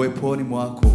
uweponi mwako.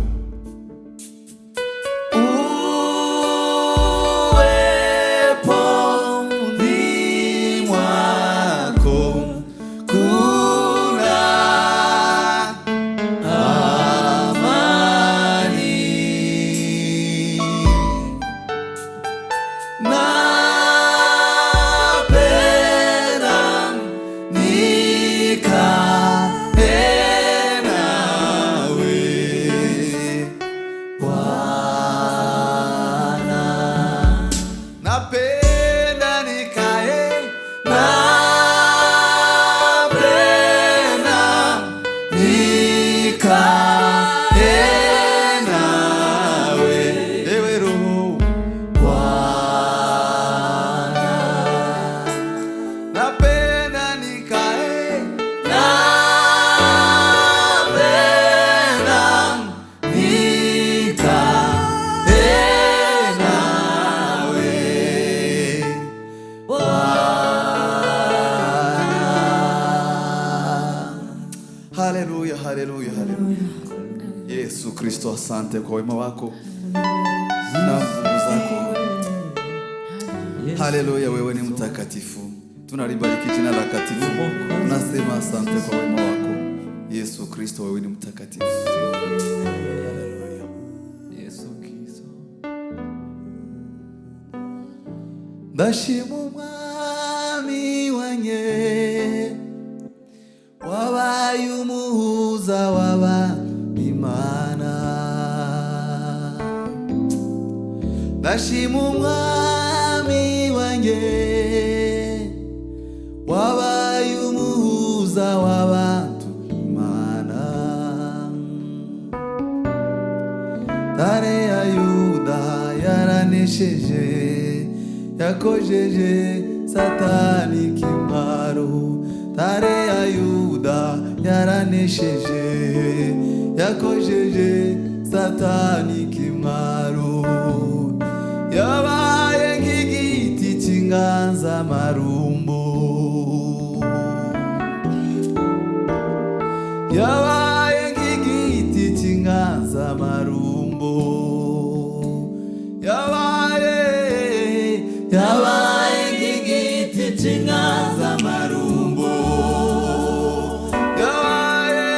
Haleluya, haleluya, haleluya. Yesu Kristo, asante kwa wema wako na nguvu zako. Haleluya, wewe ni mtakatifu. Tunalibariki jina lako takatifu. Tunasema asante kwa wema wako. Yesu Kristo, wewe ni mtakatifu. Haleluya. Yesu Kristo. Ndashima mwami wanye wabaye umuhuza w'Imana. Ndashima umwami wanjye wabaye umuhuza w'abantu Imana. Ntare ya Yuda yaranesheje, yakojeje Satani kimaro. Ntare ya Yuda yaranesheje, yakojeje Satani kimaro. Yabaye nk'igiti cy'inganzamarumbo, yabaye nk'igiti cy'inganzamarumbo, yabaye nk'igiti cy'inganzamarumbo, yabaye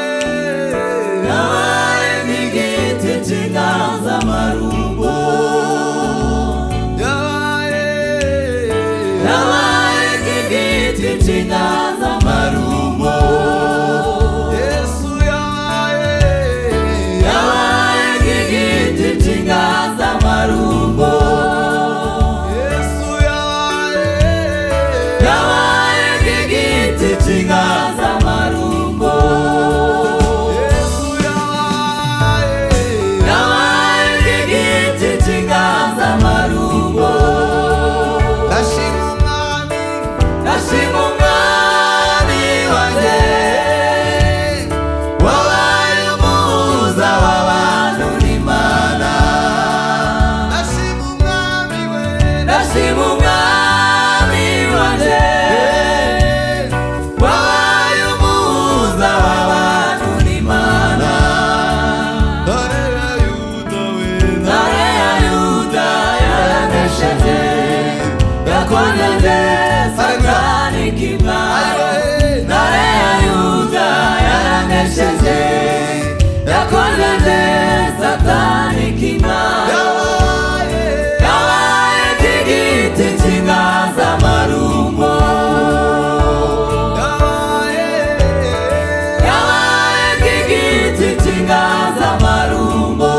nk'igiti cy'inganzamarumbo, yabaye nk'igiti cy'inganzamarumbo. Yesu yabaye nk'igiti cy'inganzamarumbo. Yesu yabaye nk'igiti cy'inganzamarumbo. Yesu yabaye nk'igiti cy'inganzamarumbo. Ndashima umwami wanjye wabaye umuhuza w'abantu n'Imana. Ndashima umwami wanjye wabaye umuhuza w'abantu n'Imana. Ntare ya Yuda yaranesheje, yakojeje Satani kimaro. Ntare ya Yuda yaranesheje, yakojeje Satani kimaro. Yabaye nk'igiti cy'inganzamarumbo, yabaye nk'igiti cy'inganzamarumbo.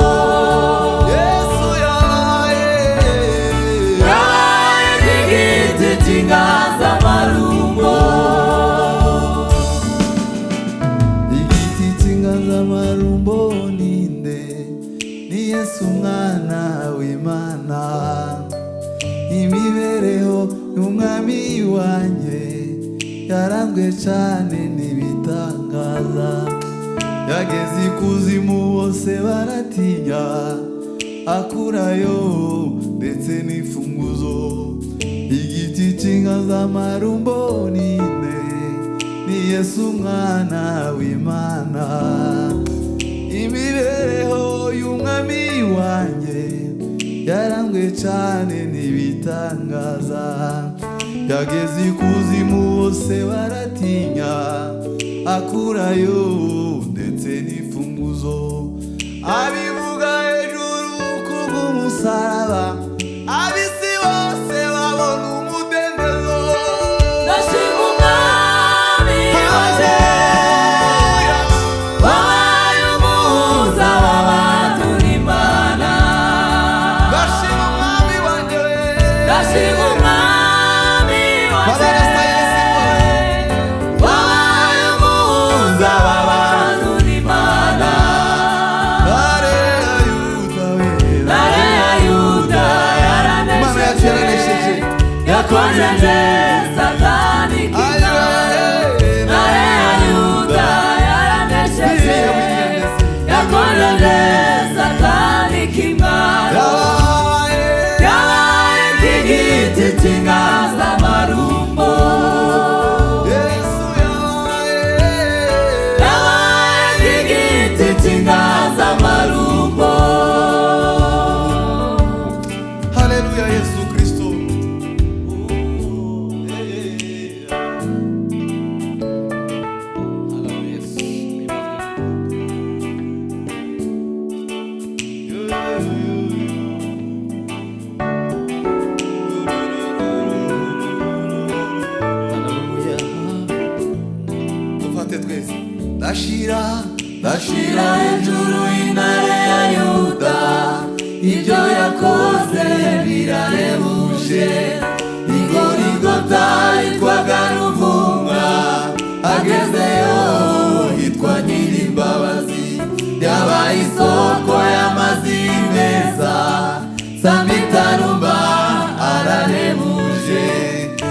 Yesu yabaye nk'igiti cy'inganzamarumbo. Igiti cy'inganzamarumbo ninde? Ni Yesu umwana w'Imana. Imibereho y'umwami wanjye yaranzwe cyane n'ibitangaza. Yageze ikuzimu bose baratinya, akurayo ndetse n'imfunguzo. Igiti cy'inganzamarumbo ninde? Ni Yesu umwana w'Imana. Imibereho yarangwe cyane n'ibitangaza, yageze ikuzimu bose baratinya, akurayo ndetse n'imfunguzo, abivuga hejuru kubw'umusaraba, ab'isi bose babona umudendezo. Ndashima umwami waje, wabaye umuhuza w'abantu n'Imana. Ndashima umwami waje, ndashima umwami waje, wabaye umuhuza w'abantu n'Imana. Ntare ya Yuda yaranesheje, yakojeje Satani kinga. Ntare ya Yuda yaranesheje, yakojeje Satani kinga. Yabaye nk'igiti cy'inganzamarumbo, yabaye nk'igiti cy'inganzamarumbo. Haleluya, Yesu Kristo. Dufate twese. Ndashira hejuru y'intare ya Yuda, ibyo yakoze birahebuje. Igorigota yitwaga Ruvumwa, agezeyo yitwa Nyirimbabazi, yabaye isoko y'amazi meza, Samitarumba arahebuje.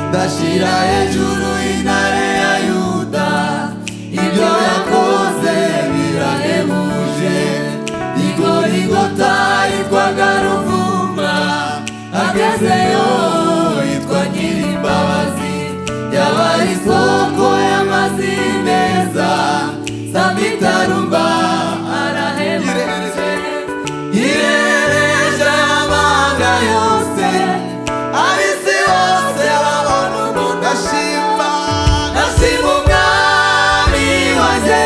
Ndashira hejuru y'intare ya Yuda, ibyo yakoze birahebuje. Igorigota yitwaga Ruvumwa, agezeyo yitwa Nyirimbabazi, yabaye isoko y'amazi meza, Samitarumba arahebuje. Yirereje amanga yose, ab'isi bose babona umuntu. Ndashima umwami waje,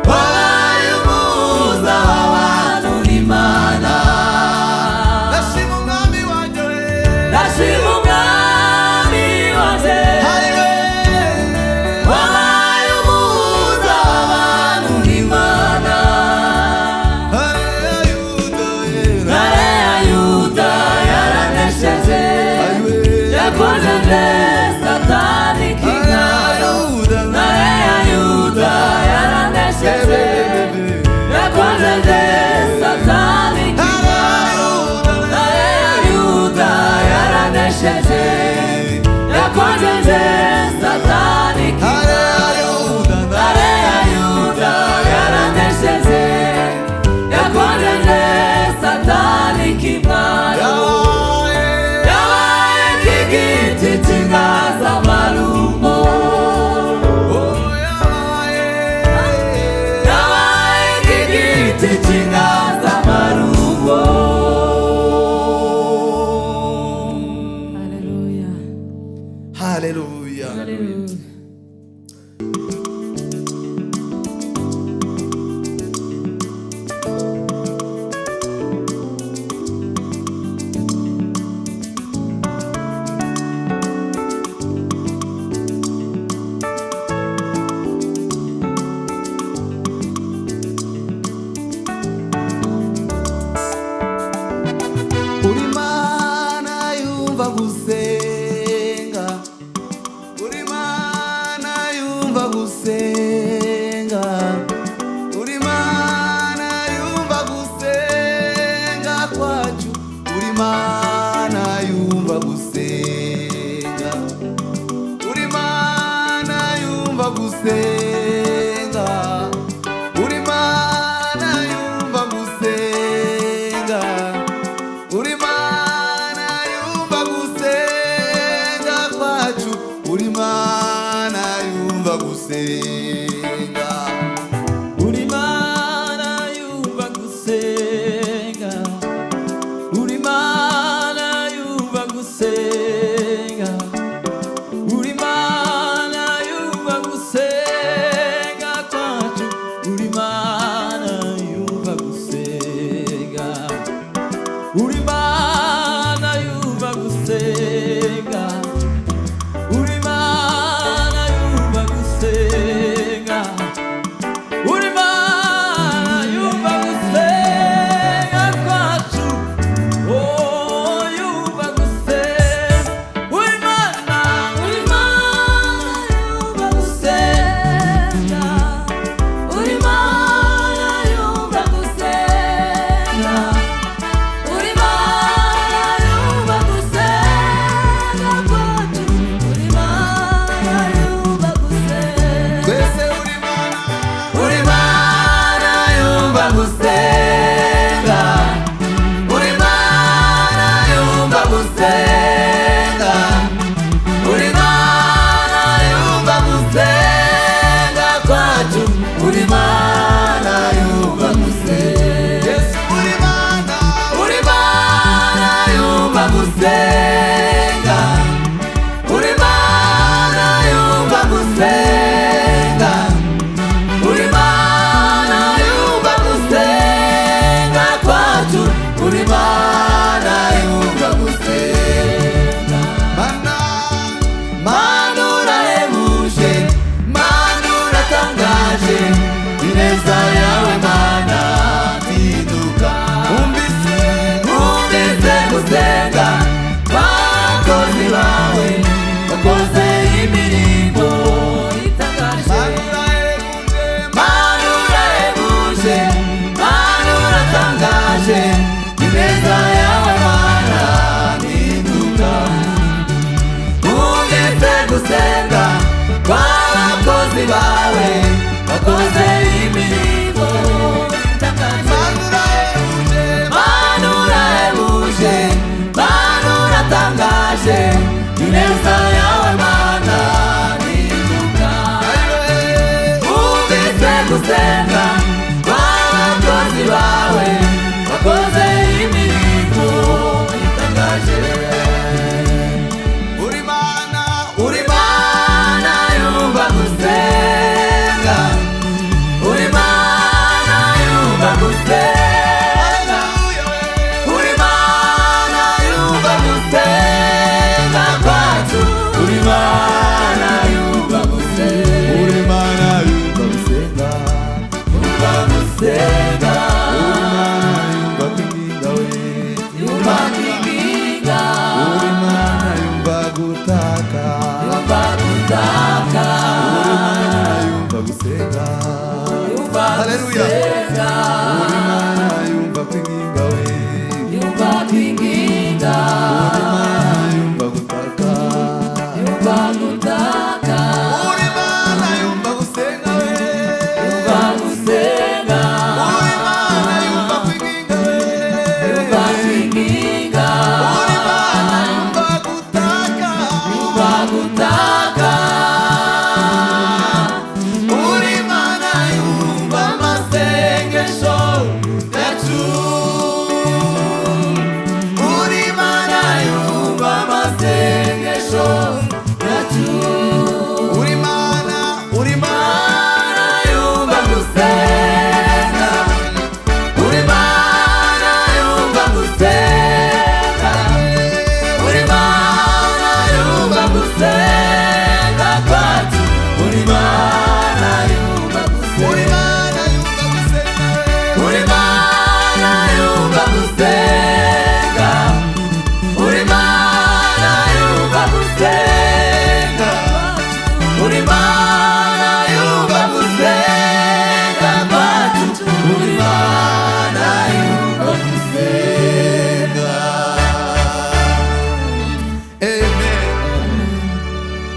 wabaye umuhuza w'abantu n'Imana. Ndashima umwami waje, ndashima umwami waje, wabaye umuhuza w'abantu n'Imana. Ntare ya Yuda yaranesheje, yakojeje Satani kinga. Ntare ya Yuda yaranesheje, yakojeje Satani kinga. Ntare ya Yuda yaranesheje, yakojeje Satani kinga. Ntare ya Yuda yaranesheje, yakojeje Satani kinga. Yabaye nk'igiti cy'inganzamarumbo, yabaye nk'igiti cy'inganzamarumbo. Hallelujah. Haleluya. Uri Mana yumva gusenga, uri Mana yumva gusenga, uri Mana yumva gusenga kwacu, uri Mana yumva gusenga, uri Mana yumva gusenga, uri Mana yumva gusenga, uri Mana yumva gusenga kwacu, uri Mana yumva gusenga, Uri Mana yumva gusenga, Haleluya.